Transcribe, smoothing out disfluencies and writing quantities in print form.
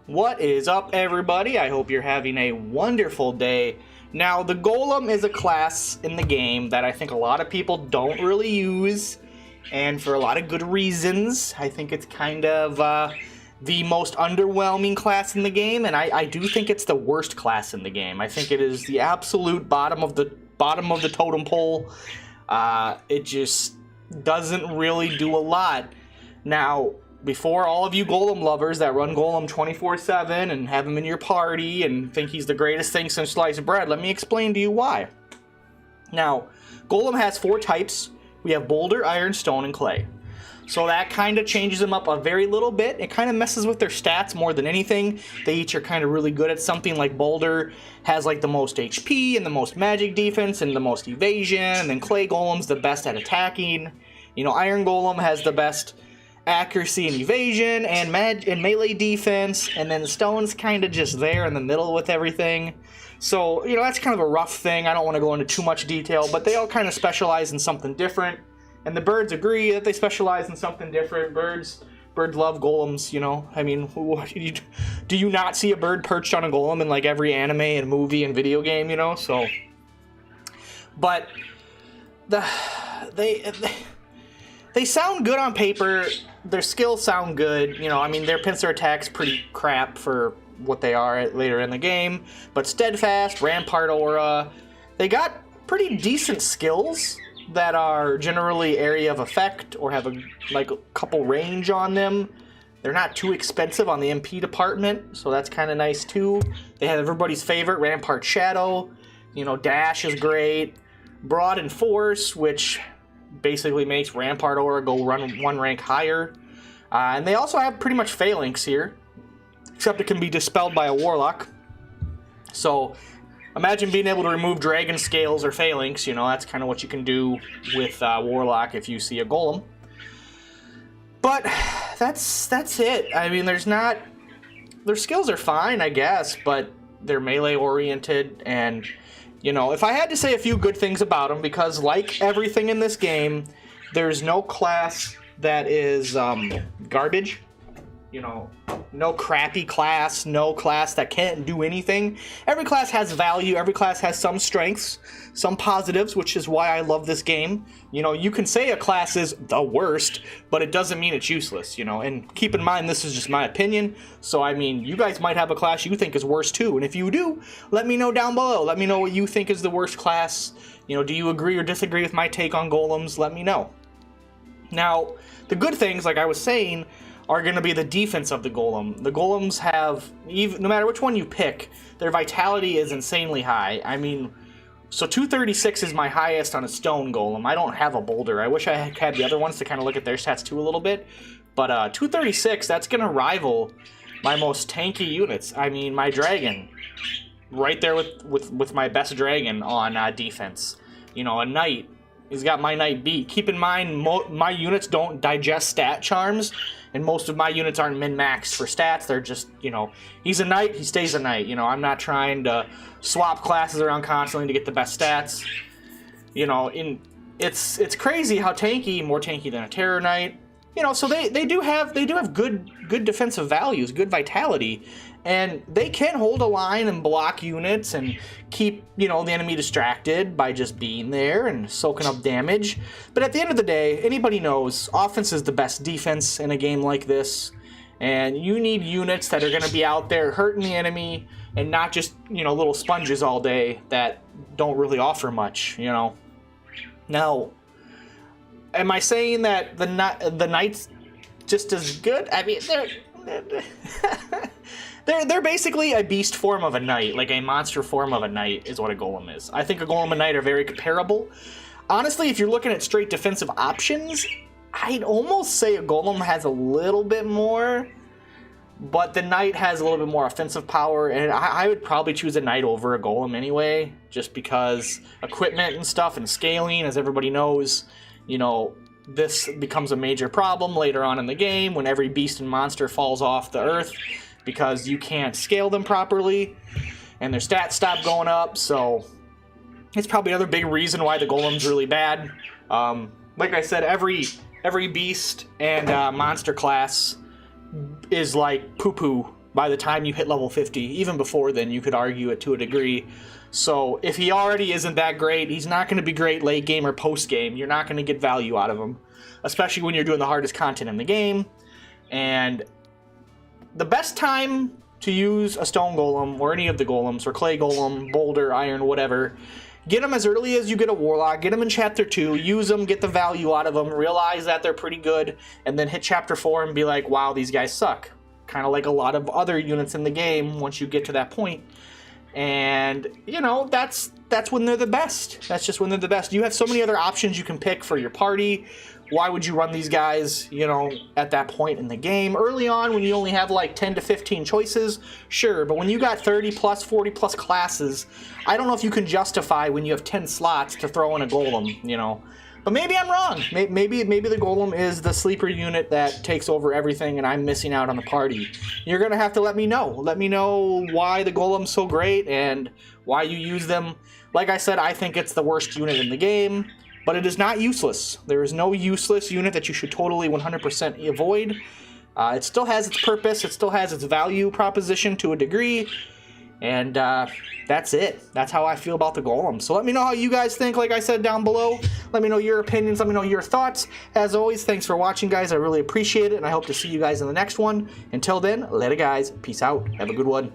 What is up, everybody? I hope you're having a wonderful day. Now, the Golem is a class in the game that I think a lot of people don't really use, and for a lot of good reasons. I think it's kind of the most underwhelming class in the game, and I do think it's the worst class in the game. I think it is the absolute bottom of the totem pole. It just doesn't really do a lot. Now, before all of you Golem lovers that run Golem 24/7 and have him in your party and think he's the greatest thing since sliced bread, let me explain to you why. Now, Golem has 4 types. We have Boulder, Iron, Stone, and Clay. So that kind of changes them up a very little bit. It kind of messes with their stats more than anything. They each are kind of really good at something. Like Boulder has like the most HP and the most magic defense and the most evasion, and then Clay Golem's the best at attacking. You know, Iron Golem has the best accuracy and evasion and melee defense, and then Stone's kind of just there in the middle with everything. So, you know, that's kind of a rough thing. I don't want to go into too much detail, but they all kind of specialize in something different. And the birds agree that they specialize in something different. Birds love golems, you know. I mean, do you not see a bird perched on a golem in like every anime and movie and video game, you know? So, but they sound good on paper. Their skills sound good. You know, I mean, their pincer attack's pretty crap for what they are later in the game. But Steadfast, Rampart Aura, they got pretty decent skills that are generally area of effect or have a couple range on them. They're not too expensive on the MP department, so that's kind of nice too. They have everybody's favorite, Rampart Shadow. You know, Dash is great. Broad and Force, which basically makes Rampart Aura go run 1 rank higher. And they also have pretty much Phalanx here, except it can be dispelled by a Warlock. So imagine being able to remove Dragon Scales or Phalanx. You know, that's kind of what you can do with Warlock if you see a Golem. But that's it. I mean, their skills are fine, I guess, but they're melee oriented. And you know, if I had to say a few good things about them, because like everything in this game, there's no class that is garbage. You know, no crappy class, no class that can't do anything. Every class has value, every class has some strengths, some positives, which is why I love this game. You know, you can say a class is the worst, but it doesn't mean it's useless, you know. And keep in mind, this is just my opinion. So, I mean, you guys might have a class you think is worse too. And if you do, let me know down below. Let me know what you think is the worst class. You know, do you agree or disagree with my take on golems? Let me know. Now, the good things, like I was saying, are going to be the defense of the Golem. The Golems have, no matter which one you pick, their vitality is insanely high. I mean, so 236 is my highest on a Stone Golem. I don't have a Boulder. I wish I had the other ones to kind of look at their stats too a little bit. But 236, that's going to rival my most tanky units. I mean, my Dragon, right there with my best Dragon on defense. You know, a Knight, he's got my Knight beat. Keep in mind, my units don't digest stat charms, and most of my units aren't min-maxed for stats. They're just, you know, he's a Knight, he stays a Knight. You know, I'm not trying to swap classes around constantly to get the best stats. You know, it's crazy how tanky, more tanky than a Terror Knight. You know, so they do have good defensive values, good vitality. And they can hold a line and block units and keep, you know, the enemy distracted by just being there and soaking up damage. But at the end of the day, anybody knows offense is the best defense in a game like this. And you need units that are going to be out there hurting the enemy and not just, you know, little sponges all day that don't really offer much, you know. Now, am I saying that the Knights just as good? I mean, They're basically a beast form of a Knight, like a monster form of a Knight is what a Golem is. I think a Golem and Knight are very comparable. Honestly, if you're looking at straight defensive options, I'd almost say a Golem has a little bit more, but the Knight has a little bit more offensive power, and I would probably choose a Knight over a Golem anyway, just because equipment and stuff and scaling, as everybody knows, you know, this becomes a major problem later on in the game when every beast and monster falls off the earth, because you can't scale them properly, and their stats stop going up. So it's probably another big reason why the Golem's really bad. Like I said, every beast and monster class is like poo-poo by the time you hit level 50. Even before then, you could argue it to a degree. So if he already isn't that great, he's not going to be great late game or post game. You're not going to get value out of him, especially when you're doing the hardest content in the game. And the best time to use a stone golem or any of the golems, or clay golem, boulder, iron, whatever, get them as early as you get a warlock. Get them in chapter 2, use them, get the value out of them, realize that they're pretty good, and then hit chapter 4 and be like, wow, these guys suck. Kind of like a lot of other units in the game once you get to that point. And, you know, that's when they're the best. That's just when they're the best. You have so many other options you can pick for your party. Why would you run these guys, you know, at that point in the game? Early on, when you only have like 10 to 15 choices, sure. But when you got 30 plus, 40 plus classes, I don't know if you can justify when you have 10 slots to throw in a golem, you know. But maybe I'm wrong. Maybe the golem is the sleeper unit that takes over everything and I'm missing out on the party. You're going to have to let me know. Let me know why the golem's so great and why you use them. Like I said, I think it's the worst unit in the game, but it is not useless. There is no useless unit that you should totally 100% avoid. It still has its purpose. It still has its value proposition to a degree. And that's it. That's how I feel about the golem. So let me know how you guys think, like I said, down below. Let me know your opinions. Let me know your thoughts. As always, thanks for watching, guys. I really appreciate it, and I hope to see you guys in the next one. Until then, later, guys. Peace out. Have a good one.